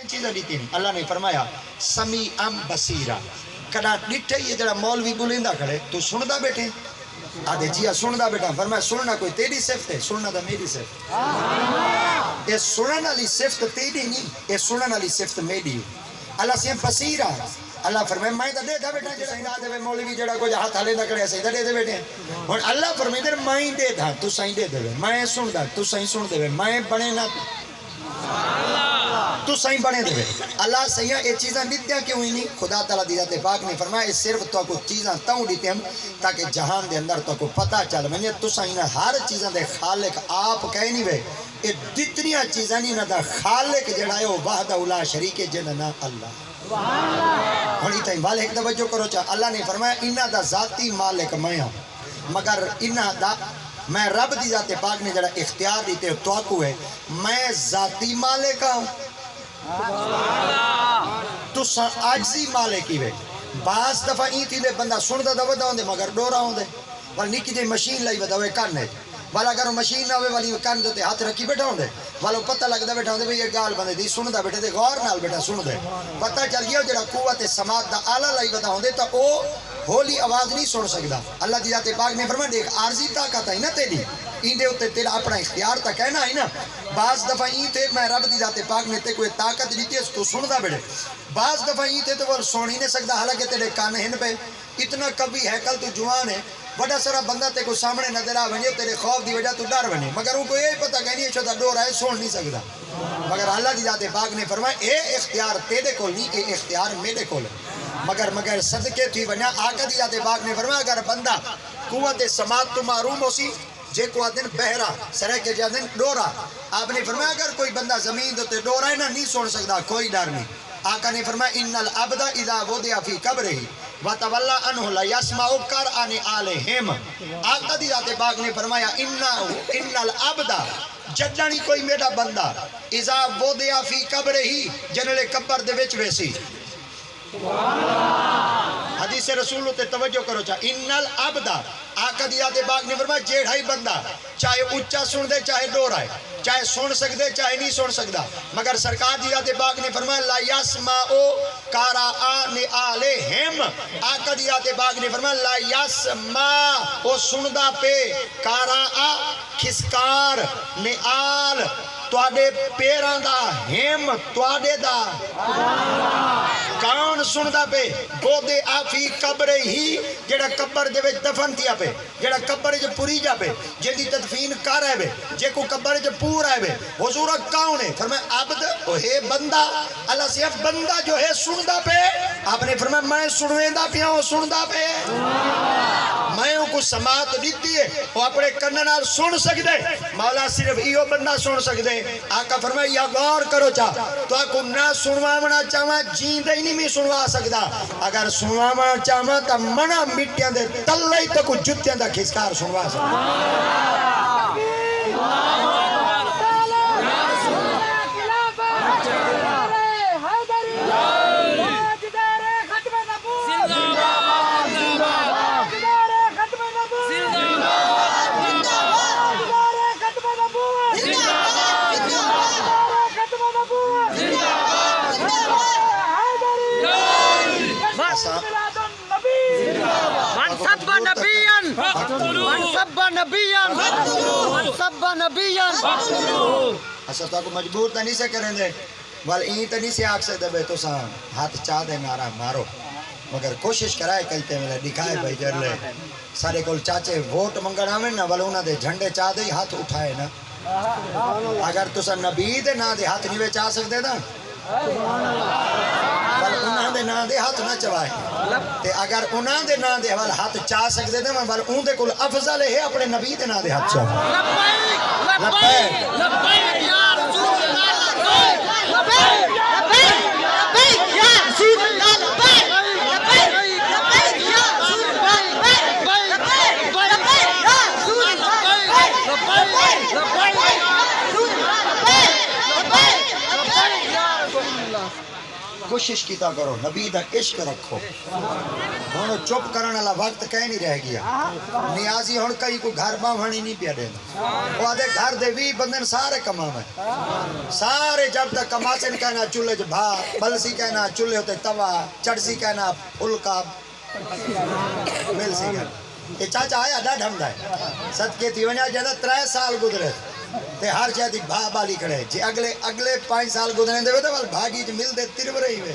چیزیں دیتی نہیں. اللہ نے فرمایا سمی ام بصیرہ. کدا ڈٹھے یہ جڑا مولوی بولیندا کھڑے تو سندا بیٹھے آدھے جی سندا بیٹا. فرمایا سننا کوئی تیری صفت ہے, سننا تو میری صفت. یہ سنن والی صفت تیری نہیں, یہ سنن والی صفت میری. اللہ سے بصیرہ. اللہ فرمائے میں تو دے دا بیٹا جڑا ہندا دے مولوی جڑا کوئی ہاتھ ہلے نہ کڑے سہی دے دے بیٹے. ہن اللہ فرمائے تے میں دے دا تو سہی دے دے, میں سندا تو سہی سن دے, میں بنے نہ تو صحیح بنے دے. اللہ سیاں یہ چیزاں دیتیاں کیوں ہی نہیں؟ خدا تعالیٰ دی ذات پاک نے فرمایا صرف تو کو چیزاں تاؤں دیتے ہیں تاکہ جہان دے اندر تو کو پتہ چل منجے تو صحیح ہر چیزاں دے خالق آپ کہے نہیں وے. یہ جتنیاں چیزاں نہیں نہ دا خالق جڑا ہے وہ وحدہ لا شریک ہے جن نہ اللہ. ہن تے والے ایک توجہ کرو چا. اللہ نے فرمایا انہاں دا ذاتی مالک میں ہوں, مگر انہاں دا میں رب دی ذات پاک نے جڑا اختیار دیتے تو کو ہے میں ذاتی مالک ہوں تو عاجزی مالک ہی وے. بعض دفعہ این تھی دے بندہ سندا دا ودا ہوندے مگر ڈورا ہوندے ول نکی جی مشین لائی ودا ہوئے کان ہے والا اگر مشین نہ ہوئے والی کان دے ہاتھ رکھی بیٹھا ہوندے والو پتہ لگدا بیٹھا ہوندے بھئی یہ گال بندے دی سندا بیٹھے تے غور نال بیٹا سن دے پتہ چل گیا جڑا قوت سماعت دا آلہ لائی ودا ہوندے تا او ہولی آواز نہیں سن سکدا. اللہ دی ذات پاک نے فرمایا دیکھ عارضی طاقت ہے نا تیری این دے اوتے تیرا اپنا اختیار تا کہنا ہے نا. بعض دفعہ این تے میں رب دی ذات پاک نے تے کوئی طاقت دیتی ہے تو سندا بیٹھے, بعض دفعہ این تے وہ سن ہی نہیں سکدا حالانکہ تیرے کان ہن پہ اتنا کبھی ہیکل تو جوان ہے بڑا سارا بندہ تے کو سامنے نظر آ ونجے تیرے خوف دی وجہ تو ڈر بنے مگر ان کو یہ پتہ کہ نہیں چھوٹا ڈور ہے سن نہیں سکدا. مگر اللہ دی ذات پاک نے فرمایا اے اختیار تیرے کول نہیں, اے اختیار میرے کول ہے. مگر صدقے تھی ونیا آقا دی ذات پاک نے فرمایا اگر بندہ قوت سماعت تو معروم ہو سی جے کو آدن بہرا سرے کے جادن ڈورا. آپ نے فرمایا اگر کوئی بندہ زمین دوتے ڈورا ہے نا نہیں سن سکتا کوئی ڈر نہیں. آقا نے فرمایا ان العبد اذا وضع فی قبرہ وتولى عنه لا يسمع قرآن آلہم. آقا دی ذات پاک نے فرمایا ان العبد جدانی کوئی میرا بندہ اذا وضع فی قبرہ جنلے قبر دے وچ ویسی. حدیث رسول تے توجہ کرو چاہ ان العبد آقا دی ذات پاک نے فرمایا جیڑا ہی بندہ چاہے اونچا سن دے چاہے ڈورا ہے چاہے سن سکدے چاہے نہیں سن سکدا مگر سرکار دی ذات پاک نے فرمایا لا یسمع قرآن آلہم. آقا دی ذات پاک نے فرمایا لا یسمع او سندا پہ قرآ کھسکار نعال تواڈے پیراں دا ہم تواڈے دا کون سندا پہ بودے آفی قبر ہی جڑا قبر دے وچ دفن تھیا پہ جڑا قبر وچ پوری جا پہ جے دی تدفین کر ہے وے جے کو قبر وچ پورا ہے وے حضور کون ہے؟ فرمایا عبد او ہے بندہ. اللہ سے بندہ جو ہے سندا پہ آپ نے فرمایا میں سنویندا پیا ہوں سندا پہ میں ان کو سماعت دیتی ہے وہ اپنے کن نال سن سکدے مولا صرف ایو بندہ سن سکدے. آقا فرمایا یا غور کرو چا تو کو نہ سنواونا چاہواں جیندے ہی نہیں میں سنوا سکدا اگر سنواونا چاہواں تا منا مٹیاں دے تلے ہی تک جتیاں دا کھسکار سنوا سکدا. اچھا تو آپ کو مجبور تا نہیں سے کریں دے وال این تا نہیں سے آگ سے دے تو ساں ہاتھ چاہ دے نارا مارو مگر کوشش کرائے کلتے ملے دکھائے بھائی جر لے سارے کول چاچے ووٹ منگڑ آمیں نا وال انہاں دے جھنڈے چاہ دے ہاتھ اٹھائے نا اگر تو ساں نبی دے نا دے ہاتھ نیوے چاہ سکتے نا وال انہاں دے نا دے ہاتھ نہ چوائے تے اگر انہاں دے نا دے وال ہاتھ چاہ سکتے نا وال ان دے کول افضل ہے اپنے نبی دے نا دے ہاتھ چاہ. لبیک لبیک یا رسول اللہ لبیک لبیک لبیک یا رسول اللہ لبیک لبیک لبیک یا رسول اللہ لبیک لبیک لبیک یا رسول اللہ لبیک لبیک لبیک یا رسول اللہ لبیک لبیک لبیک یا رسول اللہ. کوشش کیتا کرو نبی دا عشق رکھو ہن چپ کرن والا وقت کہیں نہیں رہ گیا نیازی ہن کئی کو گھر باہنی نہیں پیا دینا وہ آدھے گھر دے 20 بندن سارے کما میں سارے جب تک کما سے کہنا چولہے چ بھا بلسی کہنا چولہے ہوتے توا چڑسی کہنا پھلکا مل سی کہنا یہ چاچا آیا ڈا ڈھمدا ہے صدقے تھی ونجا جدا 3 سال گزرے تے ہر چاہتی بھا بالی کڑے جی اگلے 5 سال گزرے دے تے ول بھاجی چ مل دے تر رہی وے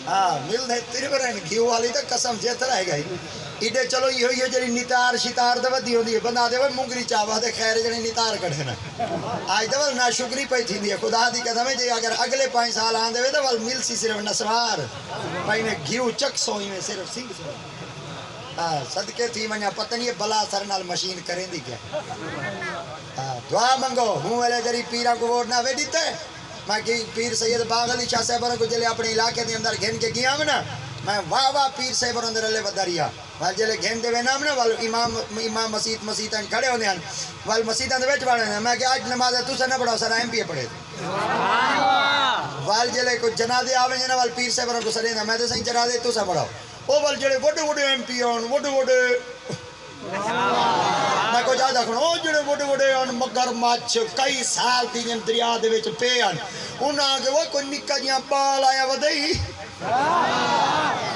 ہاں مل دے تر رہن گھیو والی تے قسم جت رہ گئی ایڈے چلو یہ ہوئی جڑی نتار شتار دے ودی ہوندی ہے بندہ دے مونگری چاوا دے خیر جڑی نتار کڈے نا اج دے ول نا شکری پئی تھیندی ہے خدا دی قسم ہے جے اگر اگلے 5 سال آن دے تے ول مل سی صرف نسوار بھائی نے گھیو چک سوئی میں صرف سنگ سو ہاں صدقے تھی ونجا پتہ نہیں بلا سر نال مشین کریں دی کیا ہاں دعا منگو ہوں والے جڑی پیراں کو ووٹ نہ وے دتے میں کہ پیر سید باغ علی شاہ صاحب کو جلے اپنے علاقے دے اندر گھن کے گیا نا میں واہ واہ پیر صاحب اندر لے وداریا ول جلے گھن دے نا ول امام مسجد کھڑے ہوندے ہن ول مسجداں دے وچ وڑنے میں کہ اج نماز تساں نہ پڑھو سر ایم پی پڑھے ول جلے کو جنازے آویں نا ول پیر صاحب کو سڑے نا میں تے صحیح جنازے تساں پڑھو او ول جڑے وڈے وڈے ایم پی ہون وڈے وڈے میں کو جا دکھنا او جڑے وڈے وڈے ہن مگر مچھ کئی سال دی دریا دے وچ پے ہن انہاں کے وہ کوئی نکا جیاں بال آیا ودئی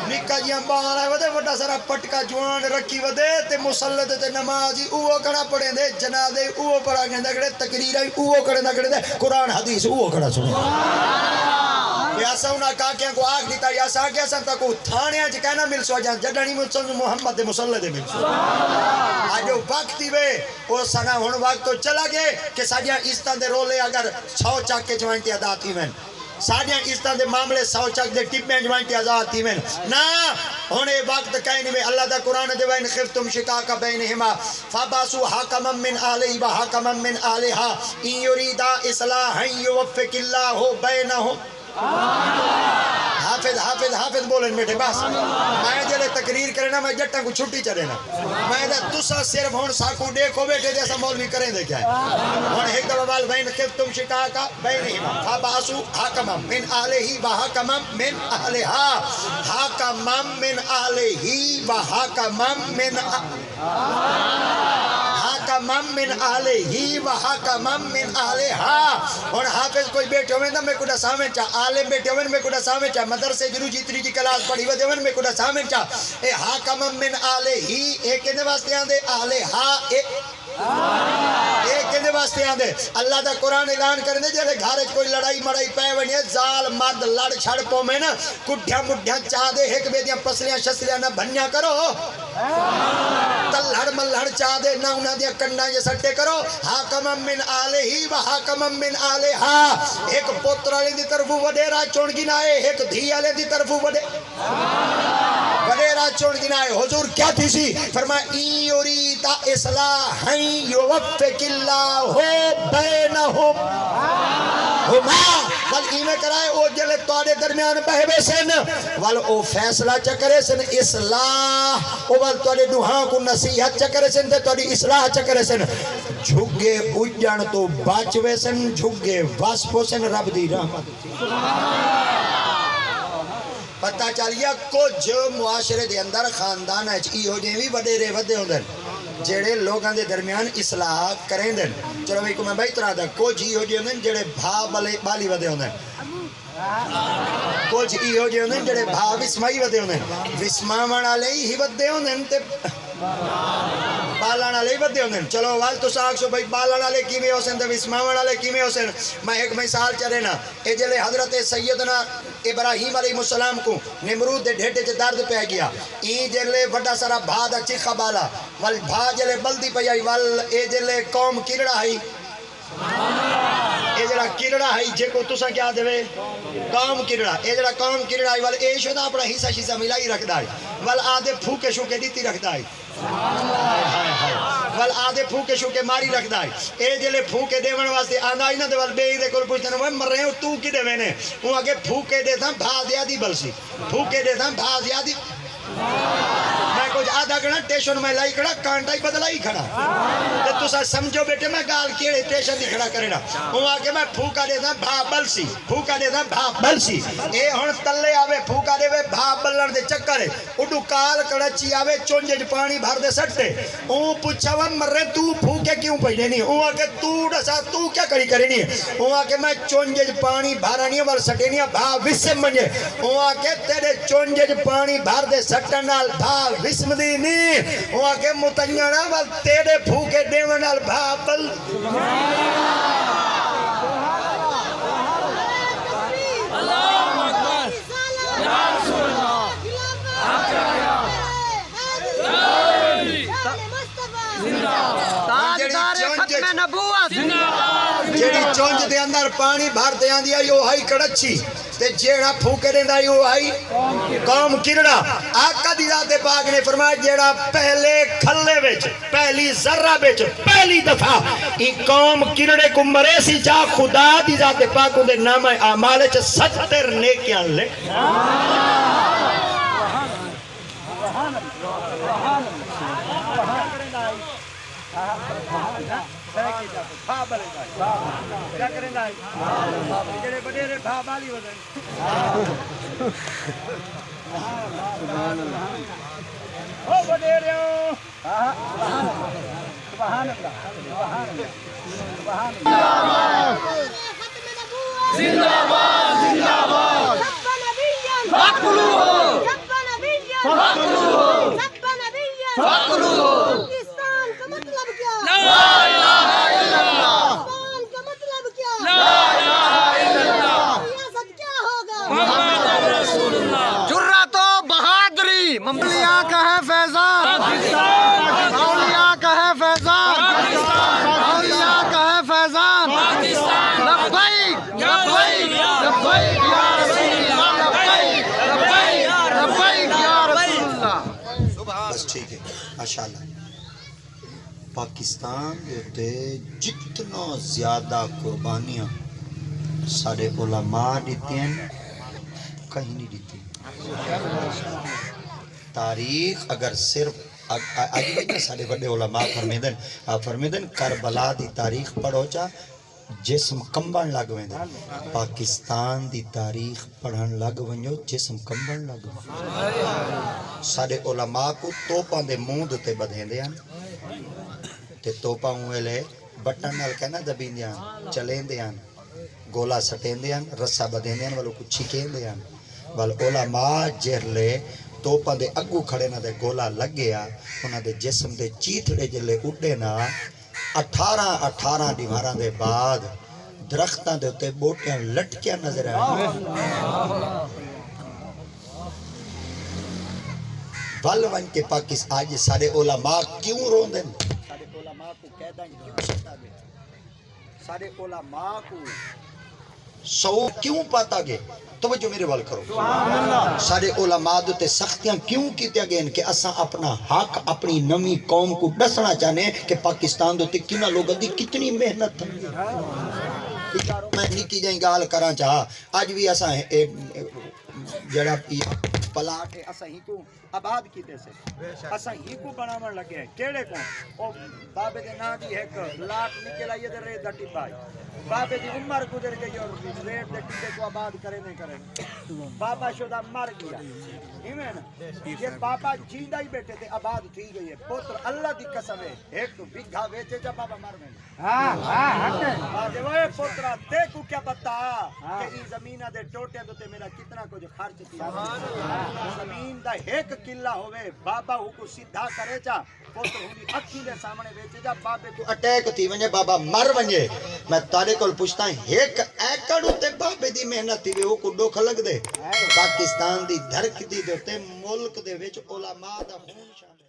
نکا جیاں بال آیا ودے وڈا سارا پٹکا جوان رکھی ودے تے مسلط تے نمازی اوہ کڑا پڑھیں دے جنازے اوہ پڑھا گھندا کڑے تقریرہ اوہ کڑے نہ کڑے دے قرآن حدیث اوہ کڑا سنے یاسا انہاں کاکیاں کو آگ دیتا یاسا آگیا سن تا کو تھانیاں چی کہنا مل سو جان جڈانی مجھن محمد مسلط مل سو آجو وقتی وے وہ سنا ہون وقت تو چلا گئے کہ ساڑیاں عزتاں دے رولے اگر 100 چاک کے جوائنٹی ادا تھی میں ساڑیاں عزتاں دے معاملے 100 چاک دے ٹپ میں جوائنٹی ادا تھی میں نا ہونے وقت کہیں نہیں اللہ دا قرآن دے وین خفتم شکاکا بینہما فاباسو حاکما من آلہی و حاکما من آلہا ان یریدا اصلاحا یوفق اللہ بینہم حافظ بولن بیٹھے بس میں جلے تقریر کرنا میں جٹاں کو چھٹی چلے نا میں دا تسا صرف ہون ساکو دیکھو بیٹھے جیسا مولوی کریں دے کیا ہے ہون ایک دفعہ بال بین خفتم شکاکا بینہما فاباسو حاکما من آلہی و حاکما من آلہا حاکما من آلہی و حاکما من من آلہی و حاکما من آلہا اور حافظ کوئی بیٹھے ہوئے نا میں کڑا سامن چاہ عالم بیٹھے ہوئے میں کڑا سامن چاہ مدرسے جنو جیتری کی کلاس پڑھی ہوئے میں کڑا سامن چاہ اے حاکما من آلہی ایک کہنے واسطے آن دے آلہا ایک کہنے واسطے آن دے اللہ دا قرآن اعلان کرنے جلے گھارج کوئی لڑائی مڑائی پہ ونی زال مرد لڑ چھڑ پو میں نا کٹھیاں مٹھیاں چاہ دے ایک بیدیاں پسلیاں شسلیاں نہ بھنیاں کرو تلہڑ ملہڑ چاہ دے نہ انہاں دیا کنڈا یہ سٹے کرو حاکما من آلہی و حاکما من آلہا ایک پوتر آلے دی طرفو وڈیرہ چون گنائے ایک دھی آلے دی طرفو وڈیرہ چون گنائے حضور کیا تھی سی فرمایا این یریدا اصلاحا یوفق اللہ بینہم ہما ول ایمیں کرائے او جلے توڑے درمیان بہوے سن ول او فیصلہ چکرے سن اصلاح او ول توڑے دوہاں کو نصیحت چکرے سن دے توڑی اصلاح چکرے سن جھگے اجن تو باچوے سن جھگے واسپو سن رب دی رحمت پتہ چالیا کچھ معاشرے دے اندر خاندان ہے ای ہو جائیں بھی وڈیرے ودے ہوندر جڑے لوگاں دے درمیان اصلاح کریں دن چلو بھائی کو میں بھائی طرح دا کچھ ہی ہو جائیں دن جڑے بھا بالی ودے ہوندر کچھ ہی ہو جائیں دن جڑے بھا وسمائی ودے ہوندر وسماوان آلے ہی ودے ہوندر تے بالانا لے بدے ہوندن چلو وال تو ساکھ سو بھائی بالانا لے کیمیں ہوسن تو اسماوانا لے کیمیں ہوسن میں ایک مثال چلے نا اے جلے حضرت سیدنا ابراہیم علیہ السلام کو نمرود دے ڈھیٹے چے درد پہ گیا ای جلے وڈا سارا بھا دا چیخا بالا وال بھا جلے بلدی پہ آئی وال اے جلے قوم کیڑا ہے اے جڑا کیڑا ہے جے کو تسا کیا دے قوم کیڑا اے جڑا قوم کیڑا ہے وال اے شدا اپنا حصہ شیصہ ملائی رکھدا ہے وال آدھے پھوکے شوکے دیتی رکھدا ہے وال آدھے پھوکے شوکے ماری رکھدا ہے اے جلے پھوکے دیون واسطے آندا ہی نہ دے وال بے دے کول پوچھتے ہیں مر رہے ہو تو کی دے وینے وہ اگے پھوکے دے تھا بھا دیا دی بلسی پھوکے دے تھا بھا دیا دی میں کچھ آدھا کھڑا ٹیشن میں لائی کھڑا کانٹا ہی بدلائی کھڑا تے تسا سمجھو بیٹے میں گال کیڑے ٹیشن دی کھڑا کرنا ہوں آ کے میں پھوکا دے دا بھا بلسی پھوکا دے دا بھا بلسی اے ہن تلے آوے پھوکا دے وے بھا بلن دے چکر اڈو کال کڑچی آوے چونجے چ پانی بھر دے سٹے اوں پوچھا وا مرے تو پھوکے کیوں پئی نہیں اوں آ کے تو دسا تو کیا کری کرنی اوں آ کے میں چونجے چ پانی بھرانی ول سٹینی بھا وسم منجے اوں آ کے تیرے چونجے چ پانی بھر دے سٹن نال بھا وسم دی نہیں اوں آ کے متنجنا ول تیرے پھوکے دیون نال بھا بل جیڑی چونج دے اندر پانی بھر دے آندی آئی وہ آئی کڑچی تے جیڑا پھوکے دے آئی وہ آئی قوم کرڑا آقا دی ذات پاک نے فرمایا جیڑا پہلے کھلے وچ پہلی ذرہ وچ پہلی دفعہ ای قوم کرڑے کو مرے سی جا خدا دی ذات پاک دے نام اعمال وچ 70 نیکیاں لے کیا کریں دائی جڑے بڑے بھا بالی ہو جائیں او بڑے رہو سبحان اللہ سبحان اللہ زندہ باد زندہ باد سب نبیان فقلوه سب نبیان فقلوه سب نبیان فقلوه پاکستان کا مطلب کیا لا الہ الا اللہ پاکستان کا مطلب کیا لا الہ الا اللہ ریاست کیا ہوگا محمد رسول اللہ جرأت و بہادری مملیا کا ہے فیضان اولیاء کا ہے فیضان اولیاء کا ہے فیضان لبیک لبیک لبیک یا رسول اللہ لبیک لبیک لبیک یا رسول اللہ بس ٹھیک ہے ماشاءاللہ پاکستان تے جتنا زیادہ قربانیاں سارے علماء دیتے ہیں کہیں نہیں دیتے تاریخ اگر صرف آج بھی سارے بڑے علماء فرمیدن کربلا دی تاریخ پڑھو چا جسم کمبن لگ ویندے پاکستان دی تاریخ پڑھن لگ ونجو جسم کمبن لگ ویندے سارے علماء کو توپاں دے منہ تے بدھیندے ہیں تے توپاں ویلے بٹن نال کہنا دبیندے ہیں چلیندے ہیں گولا سٹیندے ہیں رسا بدھیندے ہیں والو کچھ چھکیندے ہیں وال علماء جہلے توپاں دے اگو کھڑے نہ دے گولا لگ گیا انہاں دے جسم دے چیتڑے جلے اڈے نا 18 دیواراں دے بعد درختاں دے تے بوٹیاں لٹکیاں نظر آئیں ول ون کے پاکستان آج سارے علماء کیوں روندن سارے علماء کو قیداں کیوں سٹا گئے سارے علماء کو سو کیوں پاتا گئے توجہ میرے وال کرو سارے علماء تے سختیاں کیوں کیتے گئے کہ اساں اپنا حق اپنی نمی قوم کو دسنا چاہنے کہ پاکستان تے کنا لوگوں دی کتنی محنت تھی میں نکی جائیں گال کراں چاہا آج بھی اساں جڑا پلاٹ ہے اساں ہی کو آباد کیتے سے اساں ہی کو بناون لگے ہیں کیڑے کو او بابے دے نا دی ایک لاٹ نکلائیے دے رے دٹی پائی بابے دی عمر گزر گئی اور ریٹ دے ٹکے کو آباد کرے نہیں کرے بابا شدہ مر گیا یہ بابا جیندہ ہی بیٹھے تھے آباد تھی گئی ہے پتر اللہ دی قسم ہے ایک تو بگھا ویچے جب بابا مر گئے آگے پترہ دیکھو کیا بتا کہ ای زمینہ دے ٹوٹے تو تے میرا کتنا کچھ خرچ کیا زمین دا ایک قلعہ ہوئے بابا ہو کو سیدھا کرے چا پتر ہوندی اکھی دے سامنے ویچے جا بابے کو اٹیک تھی ونجے بابا مر ونجے میں تارے کول پوچھتا ہوں ایک ایکڑ تے بابے دی محنت تھی وہ کو ڈوکھ لگ دے پاکستان دی دھرک دی تے ملک دے وچ علماء دا خون شامل